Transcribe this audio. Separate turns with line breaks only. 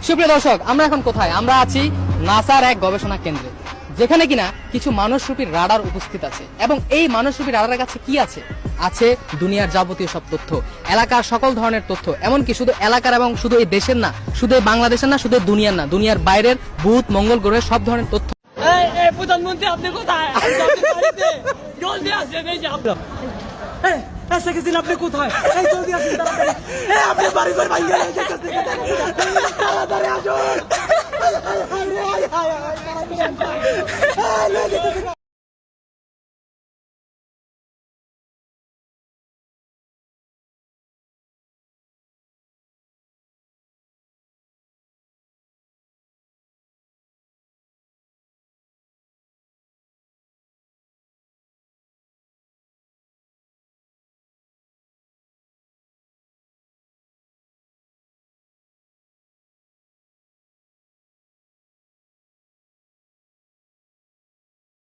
সুপ্রিয় দর্শক, আমরা এখন কোথায়? আমরা আছি নাসার এক গবেষণা কেন্দ্রে, যেখানে কিনা কিছু মানুষরূপী রাডার উপস্থিত আছে। এবং এই মানুষরূপী রাডারের কাছে কি আছে? আছে দুনিয়ার যাবতীয় সব তথ্য, এলাকার সকল ধরনের তথ্য, এমনকি শুধু এলাকার এবং শুধু এই দেশের না, শুধু এই বাংলাদেশের না, শুধু দুনিয়ার না, দুনিয়ার বাইরের বুধ মঙ্গল গ্রহের সব ধরনের তথ্য।
প্রধানমন্ত্রী আপনি কোথায়? জলদি আসেন, এই যে আপনার এসে গেছেন, আপনি কোথায়? এই জলদি আসেন, তাড়াতাড়ি। আপনি বাড়ি ঘর ভাঙিয়ে তাড়াতাড়ি আসুন।